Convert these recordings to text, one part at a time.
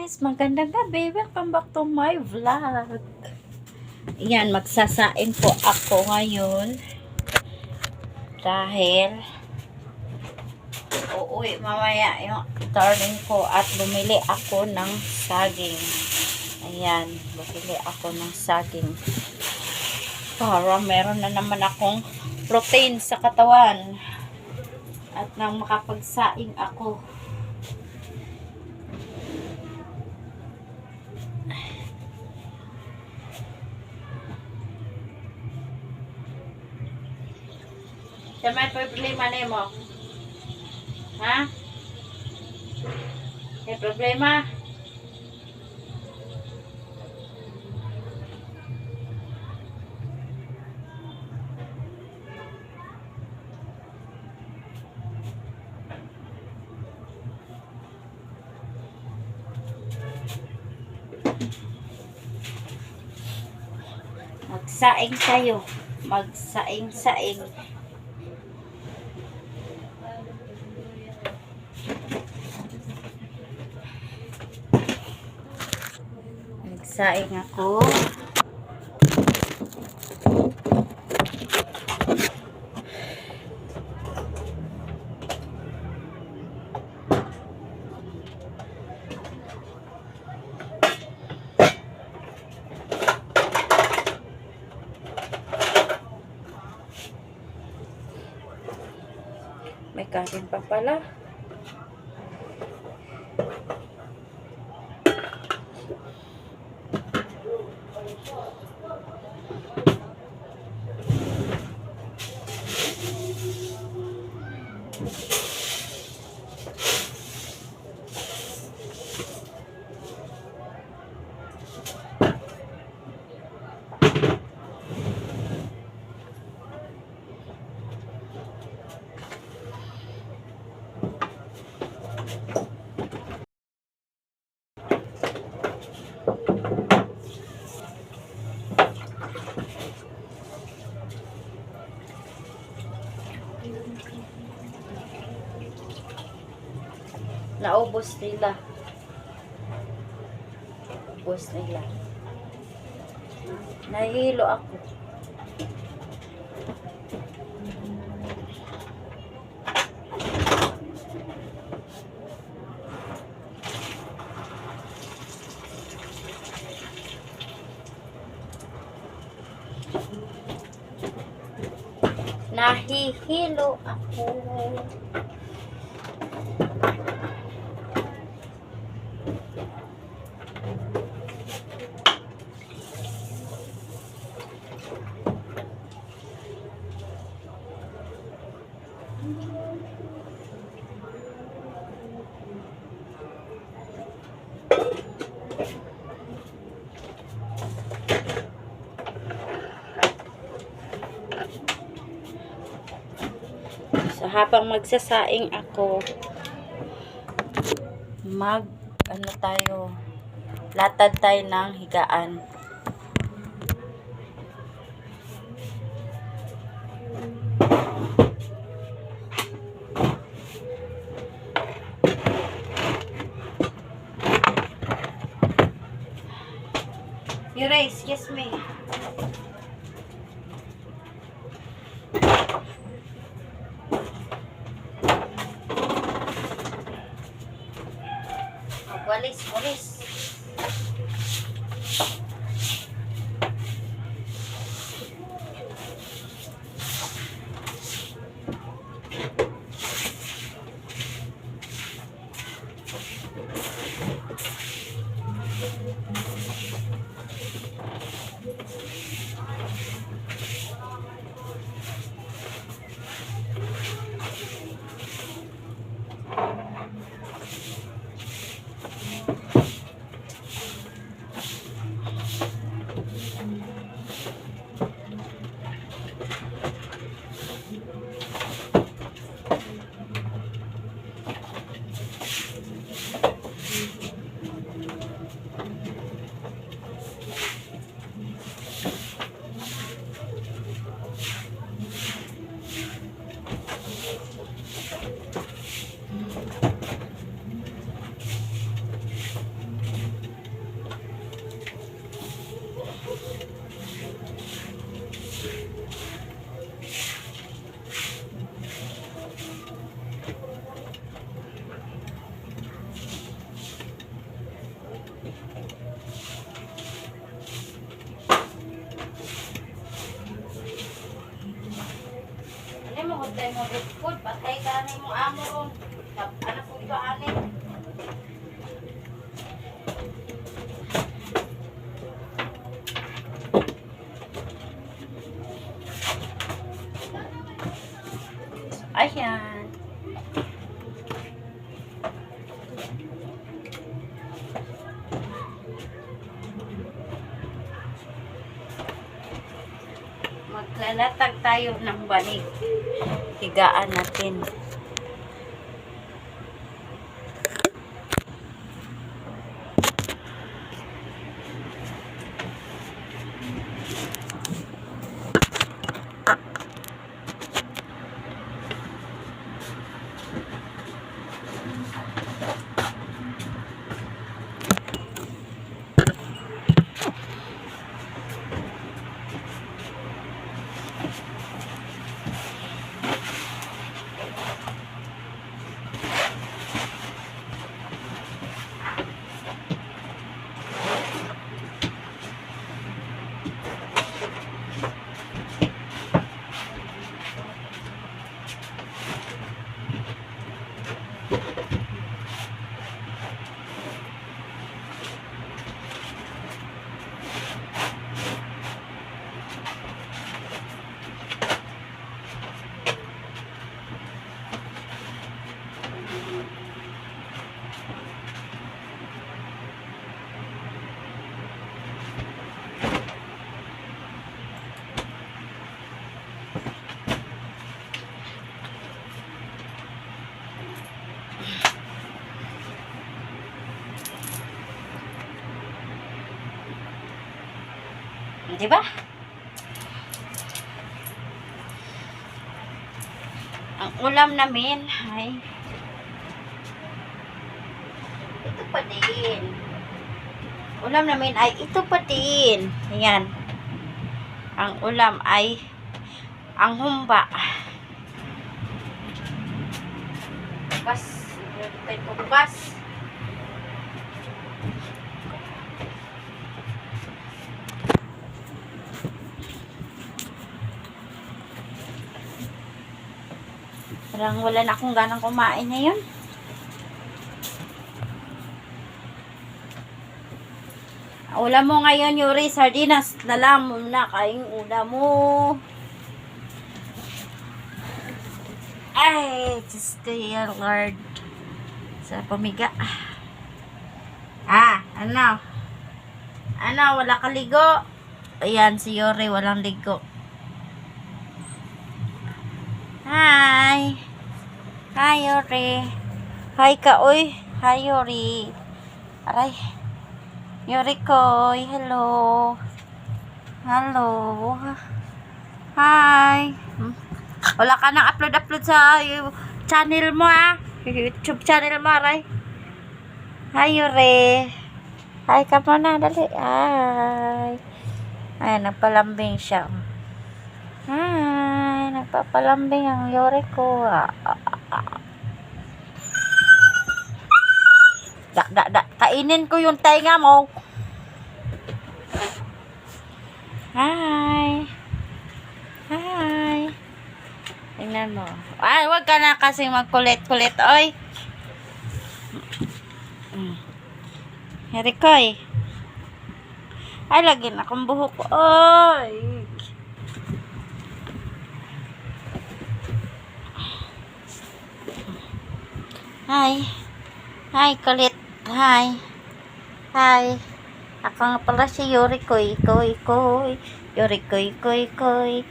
guys, magandang gabi. Welcome back to my vlog. Yan, magsasain po ako ngayon dahil uuwi mamaya yung darling ko at bumili ako ng saging. Ayan, bumili ako ng saging para meron na naman akong protein sa katawan at nang makapagsaing ako. Siya may problema na mo? Ha? May problema? Magsaing tayo. Magsaing-saing. Magsaing ako. May kanin pa pala. Naubos nila. Ubos nila. Nahihilo ako. Nahihilo ako. So, habang magsasaing ako, latad tayo ng higaan. Erase, kiss me. Walis. tayo mo food, patay ka na yung amo ron. Anak ko ito, anin. Ayan. Maglalatag tayo ng banig. Higaan natin. Di ba? Ang ulam namin ay ito pa din. Ulam namin ay ito pa din. Ayan. Ang ulam ay ang humba. Bukas. Bukas. Parang wala na akong ganang kumain ngayon. Ulam mo ngayon, Yuri, sardinas na lang muna kaing ulam mo. Ay, Diyos ko yan, Lord. Sa pamiga. Ano? Ano, wala ka ligo? Ayan, si Yuri, walang ligo. Hi. Hi, Yuri. Hi ka, oy. Hi, Yuri. Aray. Yuri koy. Hello. Hello. Hi. Wala ka nang upload sa channel mo, YouTube channel mo, aray. Hi, Yuri. Hi ka muna, dali. Hi. Ay, nagpalambing siya. Hi. Nagpapalambing ang Yuri ko. Kainin ko yung tainga mo. Hi. Hi. Tingnan mo. Ay, wag ka na kasing magkulit-kulit, oy. Herikoy. Ay, lagi na akong buhok ko. Oy. Hi. Hi, kulit. Hi. Hi. Ako nga pala si Yuri Koy. Yuri Koy. Koy.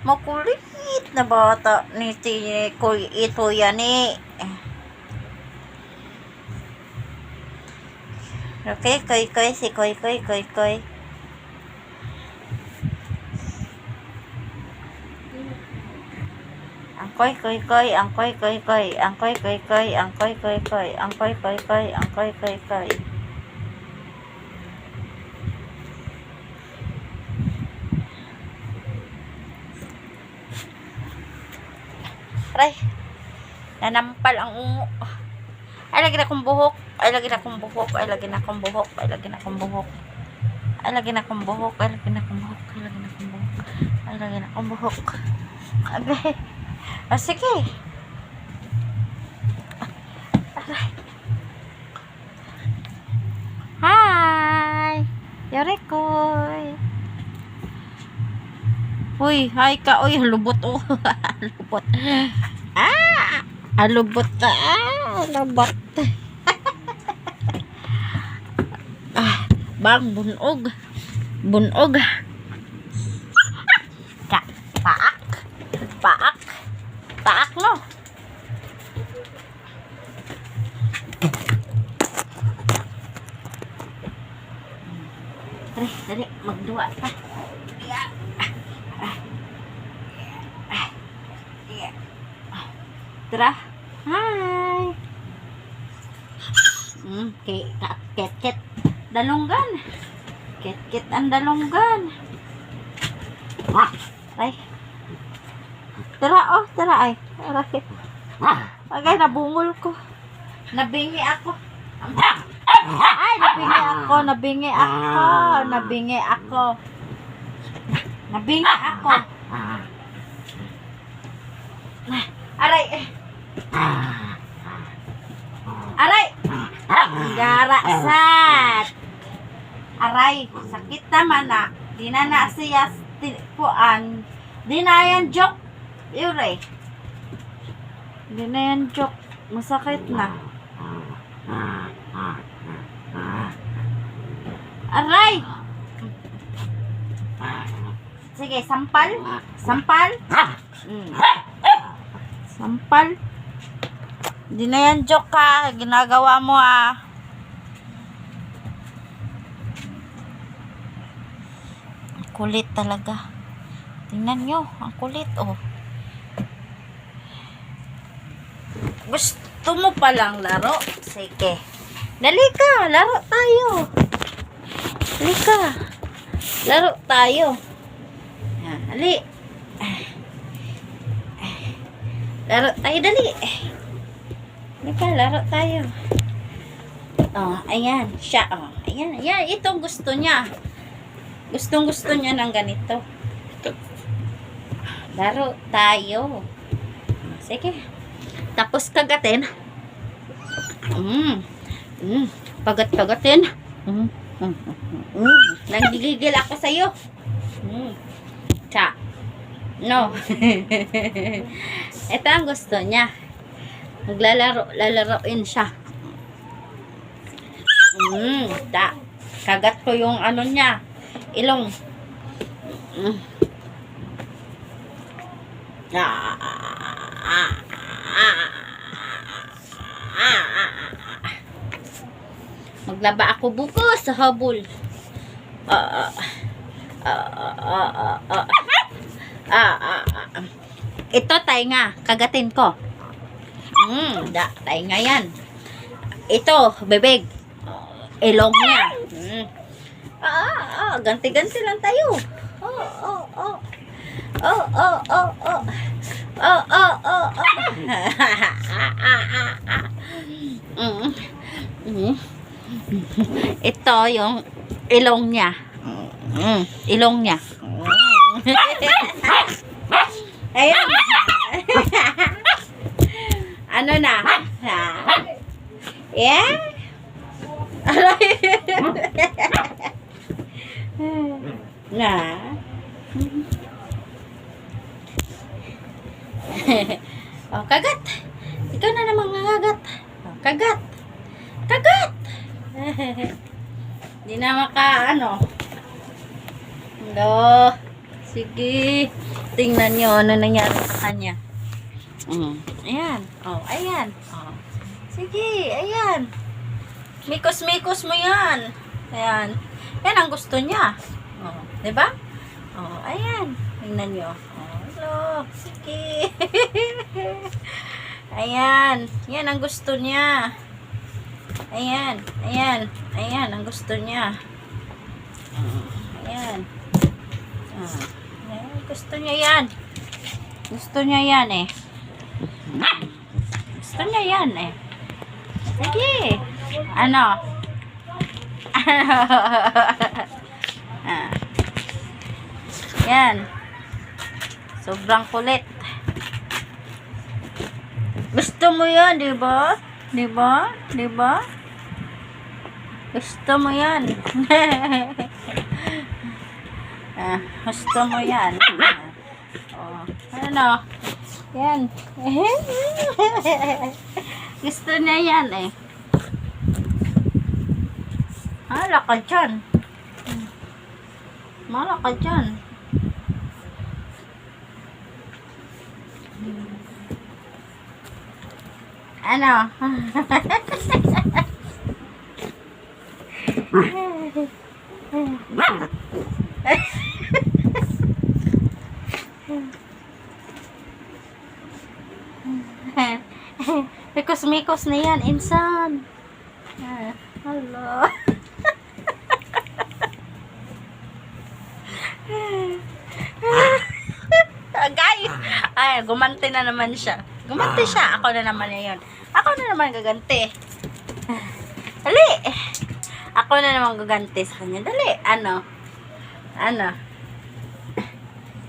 Makulit na bata ni si Koy. Ito yan eh. Okay, koy, si koy. Ang koy. Aray, nanampal ang ungo. Ay, lagi na akong buhok. Ay, lagi na akong buhok. Ay, lagi na akong buhok. Ay, lagi na akong buhok. Ay, lagi na akong buhok. Ay, lagi na akong buhok. Ay, lagi na akong buhok. Ay, lagi na akong buhok. Abe. O, sige. Aray. Hi! Yorikoy! Uy, hi ka. Uy, lubot oh. Lubot. Lubot na. Lubot. Bang, bunog. Bunog. Paak. Paak. Paak, no? Dali, magduwa pa. Tara. Hi. Ket-ket. Dalunggan. Ket-ket ang dalunggan. Ay. Tara, oh. Tara, ay. Aray. Agay, nabungol ko. Nabingi ako. Ay, nabingi ako. Nabingi ako. Nabingi ako. Nabingi ako. Aray. Aray. Garasat. Aray. Sakit naman na. Di na siya puan. Di na yan joke. Yure. Di na yan joke. Masakit na. Aray. Sige, sampal. Sampal. Sampal. Di na yan joke ka. Ginagawa mo Ang kulit talaga. Tingnan nyo. Ang kulit oh. Gusto mo palang laro? Sige. Dali ka. Laro tayo. Dali ka. Laro tayo. Dali. Laro tayo, dali. Dali ka, laro tayo. Oh, ayan. Siya, oh. Ayan, ayan. Ito gusto niya. Gustong-gusto niya ng ganito. Laro tayo. Sige. Tapos kagatin. Pagat-pagatin. Nanggigigil ako sa'yo. Cha. No. Ito ang gusto niya. Lalaroin siya. Kagat ko yung ano niya. Ilong. Maglaba ako bukas sa habol. Ito tainga, kagatin ko. Tainga yan. Ito, bebeg. Ilong niya. Ganti-ganti lang tayo. Ito yung ilong niya. Ilong niya. Ayun. Ano na? Yeah? Na. Oh, kagat. Ikaw na namang nangagat. Oh, kagat. Kagat. Hindi na ano. No. Sige. Tingnan nyo ano nangyari sa kanya. Ayan. Oh, ayan. Oh. Sige, ayan. Mikos-mikos mo yan. Ayan. Yan ang gusto niya. Oh, 'di ba? Oh, ayan. Tingnan nyo. Oh, hello. Sige. Ayan. Yan ang gusto niya. Ayan. Ayan. Ayan ang gusto niya. Ayan. Ayan. Gusto niya yan. Gusto niya yan eh. Gusto niya yan eh. Sige. Ano? Ah. Yan. Sobrang kulit. Gusto mo yan, di ba? Di ba? Di ba? Gusto mo yan. Gusto mo yan. Oh, ano? Yan. Gusto niya yan eh. Hala ka dyan. Mala ka dyan. Ano? Mikos-mikos na yan, insan. Hello. Guys, ay, gumanti na naman siya. Gumanti siya. Ako na naman yun. Ako na naman gaganti. Dali. Ako na naman gaganti sa kanya. Dali. Ano? Ano?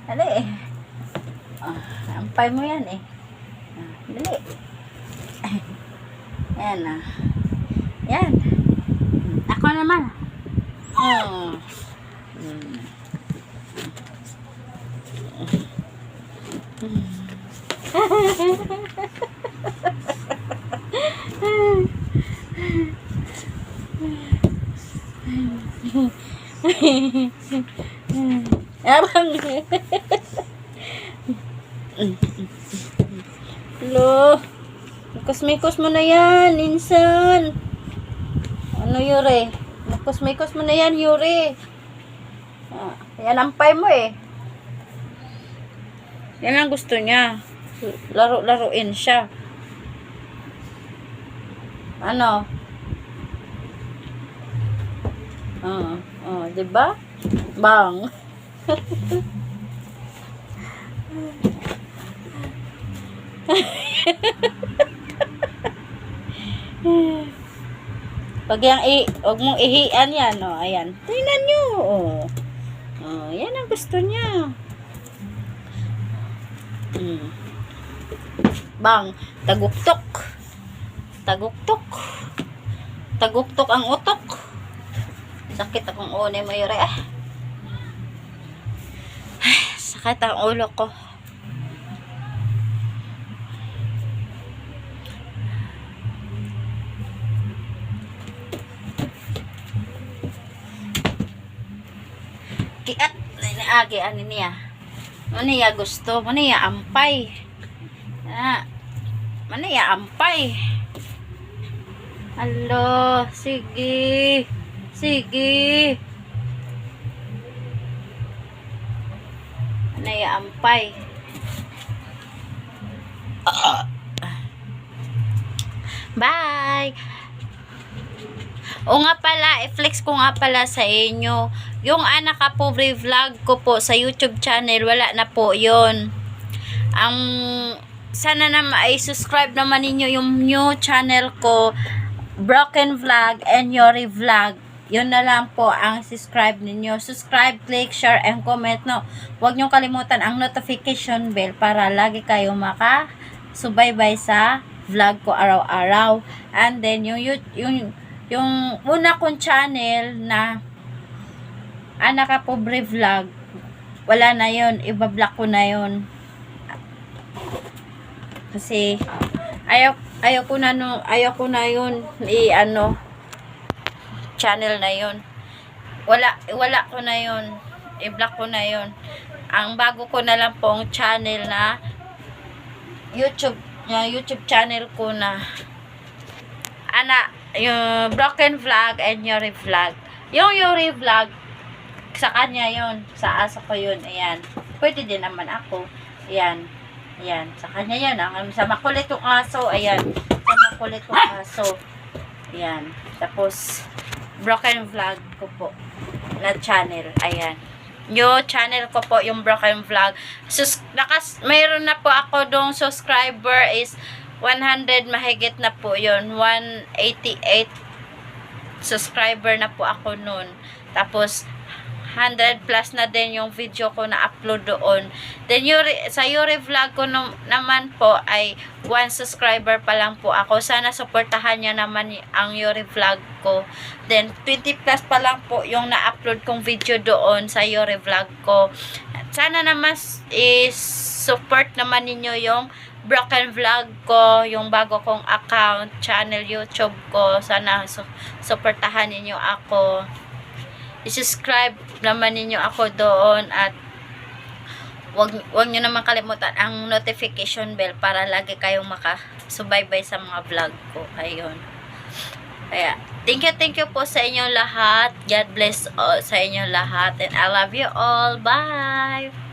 Dali. Oh, ampay mo yan eh. Dali. Yan ah. Yan. Ako naman. Oh. Lo, mikos-mikos mo na yan, insan. Ano, Yuri? Mikos-mikos mo na yan, Yuri. Yan ang pay mo eh. Yan ang gusto niya. Laro-laruin siya. Ano? Diba? Bang. Huwag mong ihian yan, oh. Ayan. Tingnan nyo, oh. Yan ang gusto niya. Bang, taguktok. Taguktok. Taguktok ang utok. Sakit akong ulo mo, Yuri. Sakit ang ulo ko. Kiat. Agi, ano niya? Ano niya gusto? Ano niya ampay? Ano niya ampay? Alo, sige. Sige. Ano niya ampay? Bye! O nga pala, i-flex ko nga pala sa inyo. Yung anak ka po vlog ko po sa YouTube channel, wala na po yon. Ang sana naman ay subscribe naman ninyo yung new channel ko, Broken Vlog and Yuri Vlog. Yun na lang po ang subscribe ninyo. Subscribe, click, share, and comment. No, huwag nyo kalimutan ang notification bell para lagi kayo makasubaybay sa vlog ko araw-araw. And then yung una kong channel na anak ka pobre vlog, wala na yun, ibablock ko na yun kasi ayaw ko na yun channel na yun, wala ko na yun, i-block ko na yun. Ang bago ko na lang pong channel na YouTube channel ko na yung Broken Vlog and Yuri Vlog. Yung Yuri Vlog, sa kanya yun. Sa asa ko yun. Ayan. Pwede din naman ako. Ayan. Ayan. Sa kanya yun. Sa makulit kong aso. Ayan. Sa makulit kong aso. Ayan. Tapos, Broken Vlog ko po. Na channel. Ayan. Yung channel ko po, yung Broken Vlog. Mayroon na po ako dong subscriber is 100 mahigit na po yun. 188 subscriber na po ako nun. Tapos, 100 plus na din yung video ko na upload doon. Then, sa Yuri Vlog ko naman po ay 1 subscriber pa lang po ako. Sana supportahan nyo naman ang Yuri Vlog ko. Then, 20 plus pa lang po yung na-upload kong video doon sa Yuri Vlog ko. Sana naman support naman ninyo yung Broken Vlog ko, yung bago kong account, channel YouTube ko. Sana supportahan ninyo ako. I-subscribe naman ninyo ako doon at wag nyo naman kalimutan ang notification bell para lagi kayong makasubaybay sa mga vlog ko. Ayun. Kaya, thank you po sa inyong lahat. God bless all sa inyong lahat. And I love you all. Bye!